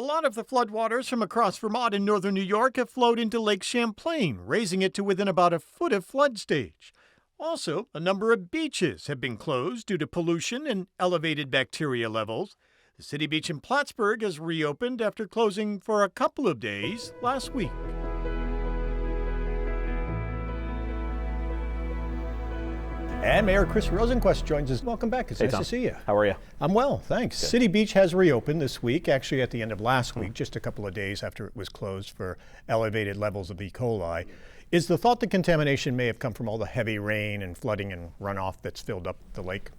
lot of the floodwaters from across Vermont and northern New York have flowed into Lake Champlain, raising it to within about a foot of flood stage. Also, a number of beaches have been closed due to pollution and elevated bacteria levels. The city beach in Plattsburgh has reopened after closing for a couple of days last week. And Mayor Chris Rosenquest joins us. Welcome back. It's nice to see you. How are you? I'm well, thanks. Good. City Beach has reopened this week, actually at the end of last week, just a couple of days after it was closed for elevated levels of E.coli. Is the thought that contamination may have come from all the heavy rain and flooding and runoff that's filled up the lake?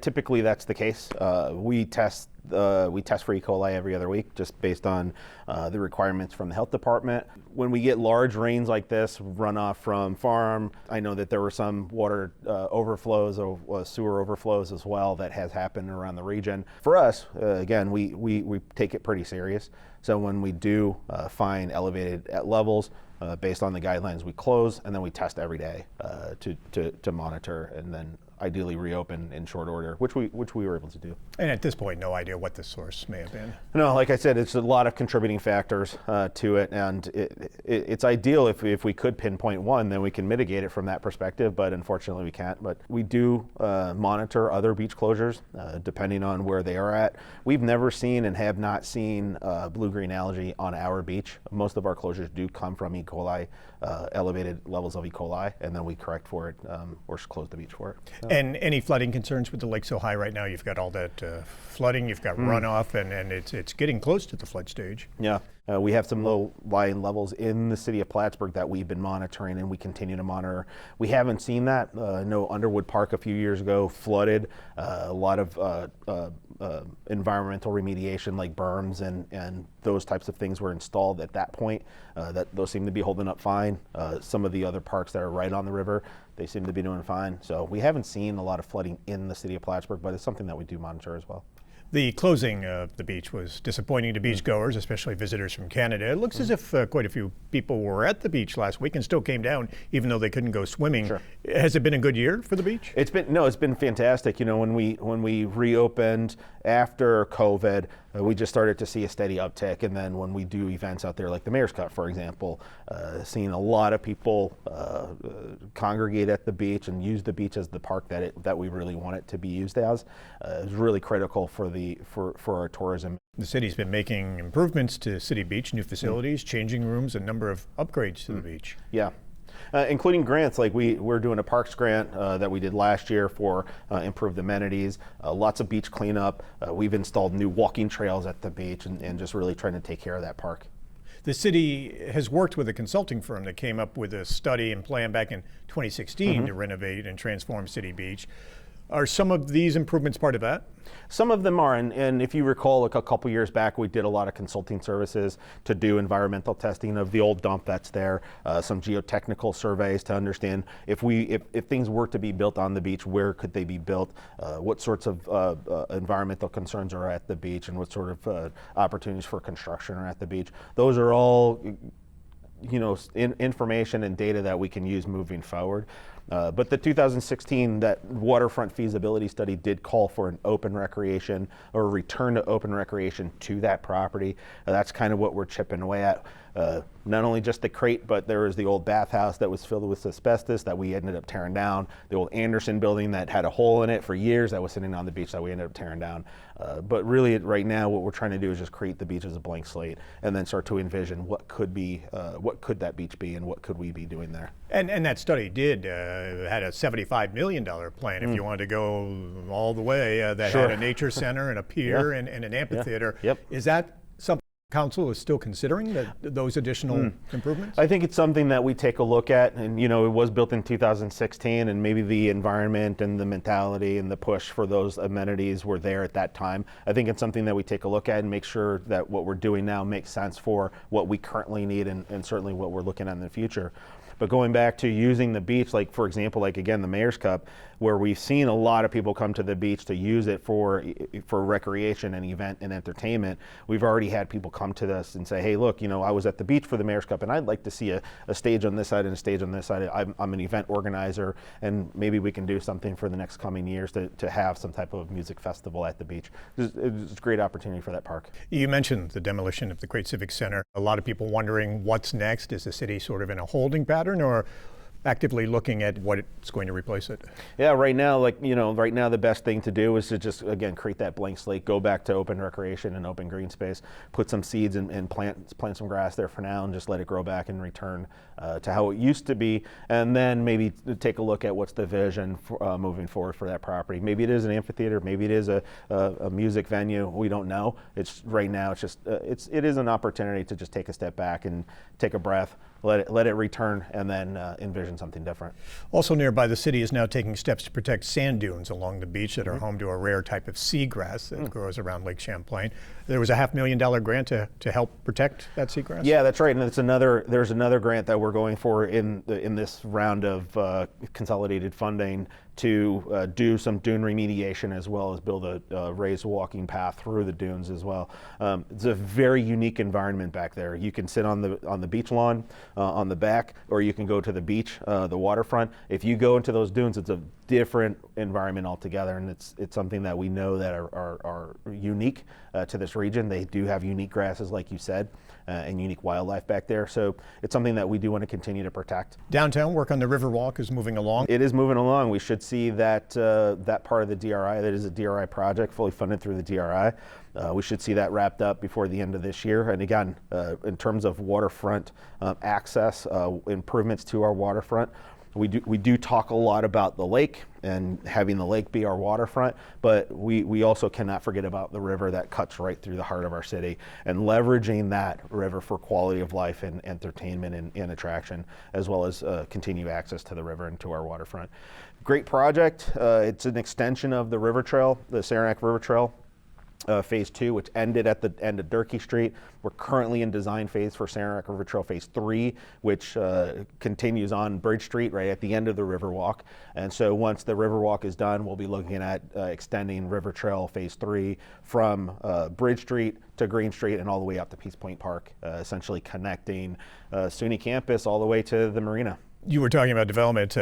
Typically, that's the case. We test for E. coli every other week, just based on the requirements from the health department. When we get large rains like this, runoff from farm, I know that there were some water overflows or sewer overflows as well that has happened around the region. For us, again, we take it pretty serious. So when we do find elevated levels, based on the guidelines, we close and then we test every day to monitor and then ideally reopen in short order, which we were able to do. And at this point, no idea what the source may have been. No, like I said, it's a lot of contributing factors to it, and it's ideal if we could pinpoint one, then we can mitigate it from that perspective, but unfortunately we can't. But we do monitor other beach closures depending on where they are at. We've never seen and have not seen blue-green algae on our beach. Most of our closures do come from E. coli, elevated levels of E. coli, and then we correct for it or close the beach for it. So. And any flooding concerns with the lake so high right now? You've got all that flooding, you've got runoff, and it's getting close to the flood stage. Yeah, we have some low-lying levels in the city of Plattsburgh that we've been monitoring, and we continue to monitor. We haven't seen that. I know Underwood Park a few years ago flooded. A lot of environmental remediation like berms and those types of things were installed at that point. Those seem to be holding up fine. Some of the other parks that are right on the river, they seem to be doing fine. So we haven't seen a lot of flooding in the city of Plattsburgh, but it's something that we do monitor as well. The closing of the beach was disappointing to beachgoers, especially visitors from Canada. It looks as if quite a few people were at the beach last week and still came down, even though they couldn't go swimming. Sure. Has it been a good year for the beach? It's been fantastic. You know, when we reopened after COVID, we just started to see a steady uptick. And then when we do events out there, like the Mayor's Cup, for example, seeing a lot of people congregate at the beach and use the beach as the park that we really want it to be used as, is really critical for our tourism. The city's been making improvements to City Beach, new facilities, changing rooms, a number of upgrades to the beach. Yeah. Including grants, like we're doing a parks grant that we did last year for improved amenities, lots of beach cleanup. We've installed new walking trails at the beach and just really trying to take care of that park. The city has worked with a consulting firm that came up with a study and plan back in 2016 to renovate and transform City Beach. Are some of these improvements part of that? Some of them are, and if you recall, like a couple years back, we did a lot of consulting services to do environmental testing of the old dump that's there, some geotechnical surveys to understand if things were to be built on the beach, where could they be built, what sorts of environmental concerns are at the beach, and what sort of opportunities for construction are at the beach. Those are all, you know, information and data that we can use moving forward. But the 2016, that waterfront feasibility study did call for an open recreation or a return to open recreation to that property. That's kind of what we're chipping away at. Not only just the Crete, but there was the old bathhouse that was filled with asbestos that we ended up tearing down. The old Anderson building that had a hole in it for years that was sitting on the beach that we ended up tearing down. But really, right now, what we're trying to do is just create the beach as a blank slate, and then start to envision what could that beach be, and what could we be doing there. And that study had a $75 million plan if you wanted to go all the way. That Sure. had a nature center and a pier and an amphitheater. Yep. Is that something council is still considering, those additional improvements? I think it's something that we take a look at, and you know, it was built in 2016, and maybe the environment and the mentality and the push for those amenities were there at that time. I think it's something that we take a look at and make sure that what we're doing now makes sense for what we currently need and certainly what we're looking at in the future. But going back to using the beach, like for example, like again, the Mayor's Cup, where we've seen a lot of people come to the beach to use it for recreation and event and entertainment. We've already had people come to us and say, hey, look, I was at the beach for the Mayor's Cup and I'd like to see a stage on this side and a stage on this side. I'm an event organizer, and maybe we can do something for the next coming years to have some type of music festival at the beach. It's a great opportunity for that park. You mentioned the demolition of the Crete Civic Center. A lot of people wondering what's next. Is the city sort of in a holding pattern or actively looking at what it's going to replace it? Yeah, right now, right now the best thing to do is to just, again, create that blank slate, go back to open recreation and open green space, put some seeds and plant some grass there for now and just let it grow back and return to how it used to be. And then maybe take a look at what's the vision for, moving forward for that property. Maybe it is an amphitheater, maybe it is a music venue, we don't know. Right now, it's just, it is an opportunity to just take a step back and take a breath, let it return, and then envision something different. Also nearby, the city is now taking steps to protect sand dunes along the beach that are home to a rare type of seagrass that grows around Lake Champlain. There was a $500,000 grant to help protect that seagrass? Yeah, that's right, and there's another grant that we're going for in this round of consolidated funding to do some dune remediation as well as build a raised walking path through the dunes as well. It's a very unique environment back there. You can sit on the beach lawn on the back, or you can go to the beach, the waterfront. If you go into those dunes, it's a different environment altogether, and it's something that we know that are unique to this region. They do have unique grasses, like you said, and unique wildlife back there. So it's something that we do want to continue to protect. Downtown work on the Riverwalk is moving along. It is moving along. We should see that that part of the DRI, that is a DRI project, fully funded through the DRI. We should see that wrapped up before the end of this year. And again, in terms of waterfront access, improvements to our waterfront, we do talk a lot about the lake and having the lake be our waterfront, but we also cannot forget about the river that cuts right through the heart of our city, and leveraging that river for quality of life and entertainment and attraction, as well as continue access to the river and to our waterfront. Great project. It's an extension of the river trail, the Saranac River Trail. Phase 2, which ended at the end of Durkee Street. We're currently in design phase for Saranac River Trail Phase 3, which continues on Bridge Street right at the end of the Riverwalk. And so once the Riverwalk is done, we'll be looking at extending River Trail Phase 3 from Bridge Street to Green Street and all the way up to Peace Point Park, essentially connecting SUNY campus all the way to the marina. You were talking about development,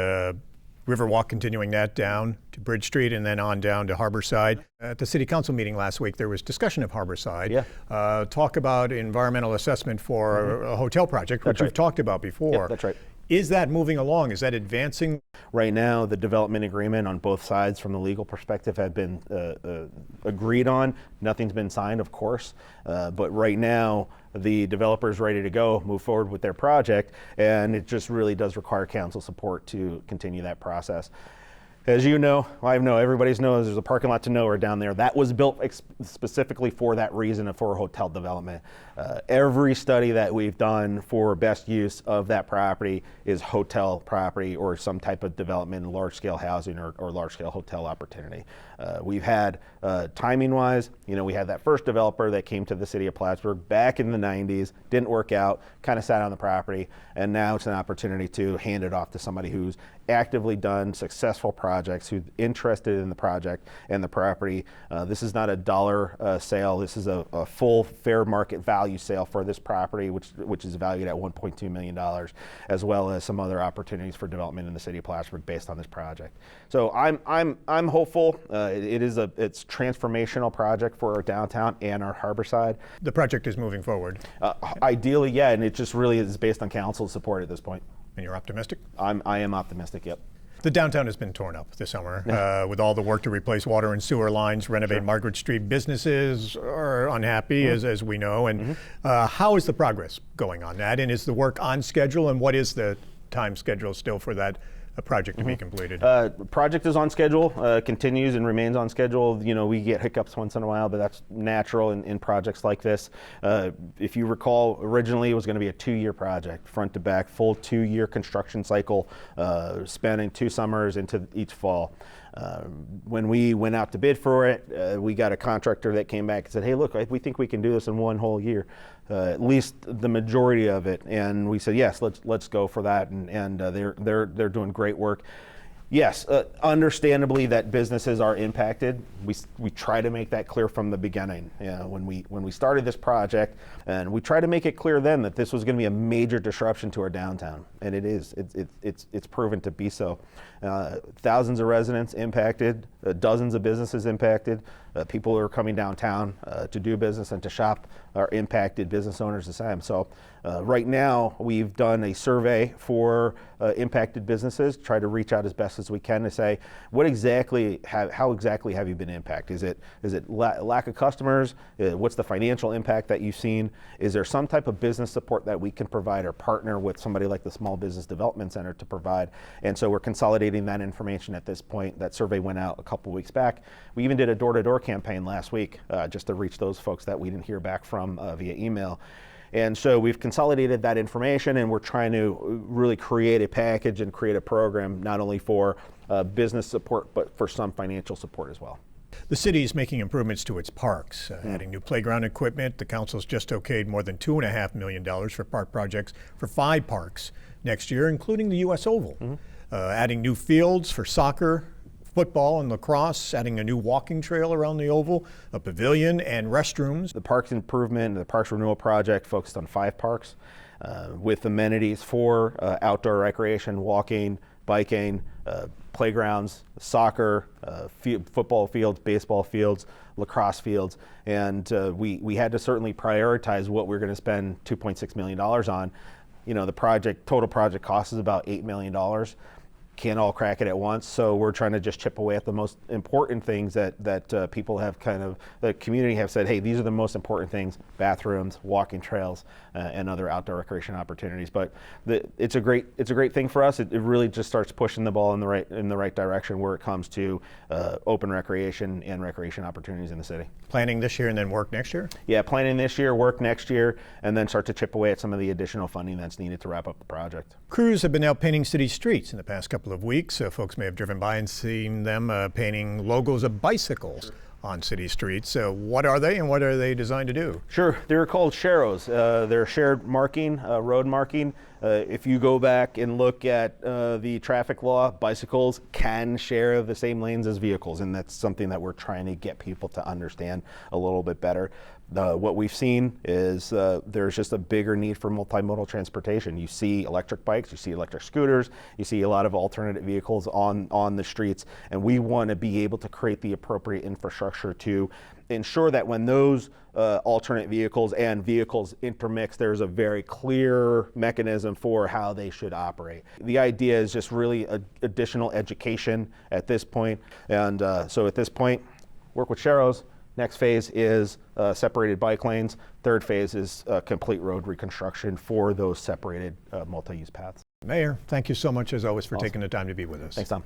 Riverwalk, continuing that down to Bridge Street and then on down to Harborside. At the City Council meeting last week, there was discussion of Harborside. Yeah. Talk about environmental assessment for a hotel project, which we've talked about before. Yeah, that's right. Is that moving along? Is that advancing? Right now, the development agreement on both sides from the legal perspective have been agreed on. Nothing's been signed, of course, but right now the developer's ready to go, move forward with their project, and it just really does require council support to continue that process. As you know, I know everybody knows there's a parking lot to nowhere down there. That was built specifically for that reason and for hotel development. Every study that we've done for best use of that property is hotel property or some type of development, large-scale housing or large-scale hotel opportunity. We've had, timing-wise, we had that first developer that came to the city of Plattsburgh back in the 90s, didn't work out, kind of sat on the property, and now it's an opportunity to hand it off to somebody who's actively done successful projects, who's interested in the project and the property. This is not a dollar sale. This is a full fair market value sale for this property, which is valued at $1.2 million, as well as some other opportunities for development in the city of Plattsburgh based on this project. So I'm hopeful. It's transformational project for our downtown and our Harborside. The project is moving forward. Ideally, yeah, and it just really is based on council support at this point. And you're optimistic? I am optimistic, yep. The downtown has been torn up this summer with all the work to replace water and sewer lines, renovate Margaret Street. Businesses are unhappy, as we know. And how is the progress going on that? And is the work on schedule? And what is the time schedule still for that project to be completed? Project is on schedule, continues and remains on schedule. We get hiccups once in a while, but that's natural in projects like this. If you recall, originally it was going to be a 2-year project, front to back, full 2-year construction cycle, spanning 2 summers into each fall. When we went out to bid for it, we got a contractor that came back and said, hey, look, we think we can do this in one whole year, at least the majority of it. And we said, yes, let's go for that. And they're doing great work. Yes, understandably that businesses are impacted. We try to make that clear from the beginning. When we started this project, and we tried to make it clear then that this was going to be a major disruption to our downtown, and it is. It's proven to be so. Thousands of residents impacted, dozens of businesses impacted. People who are coming downtown to do business and to shop are impacted. Business owners the same. So right now we've done a survey for impacted businesses, try to reach out as best as we can to say how exactly have you been impacted? Is it lack of customers? What's the financial impact that you've seen? Is there some type of business support that we can provide or partner with somebody like the Small Business Development Center to provide? And so we're consolidating that information at this point. That survey went out a couple weeks back. We even did a door-to-door campaign last week just to reach those folks that we didn't hear back from via email. And so we've consolidated that information, and we're trying to really create a package and create a program not only for business support, but for some financial support as well. The city is making improvements to its parks, adding new playground equipment. The council's just okayed more than $2.5 million for park projects for 5 parks next year, including the U.S. Oval. Adding new fields for soccer, football, and lacrosse, adding a new walking trail around the Oval, a pavilion, and restrooms. The parks improvement, the parks renewal project focused on 5 parks with amenities for outdoor recreation, walking, biking, playgrounds, soccer, football fields, baseball fields, lacrosse fields, and we had to certainly prioritize what we're going to spend $2.6 million on. The total project cost is about $8 million. Can't all crack it at once, so we're trying to just chip away at the most important things that people have the community have said, hey, these are the most important things: bathrooms, walking trails, and other outdoor recreation opportunities. But it's a great thing for us. It really just starts pushing the ball in the right direction where it comes to open recreation and recreation opportunities in the city. Planning this year and then work next year? Yeah, planning this year, work next year, and then start to chip away at some of the additional funding that's needed to wrap up the project. Crews have been out painting city streets in the past couple of weeks. Folks may have driven by and seen them painting logos of bicycles on city streets. What are they, and what are they designed to do? Sure, they're called sparrows. They're shared marking, road marking. If you go back and look at the traffic law, bicycles can share the same lanes as vehicles, and that's something that we're trying to get people to understand a little bit better. What we've seen is there's just a bigger need for multimodal transportation. You see electric bikes, you see electric scooters, you see a lot of alternative vehicles on the streets, and we want to be able to create the appropriate infrastructure to ensure that when those alternate vehicles and vehicles intermix, there's a very clear mechanism for how they should operate. The idea is just really additional education at this point, and so at this point, work with sparrows. Next phase is separated bike lanes. Third phase is complete road reconstruction for those separated multi-use paths. Mayor, thank you so much as always for Awesome. taking the time to be with us. Thanks, Tom.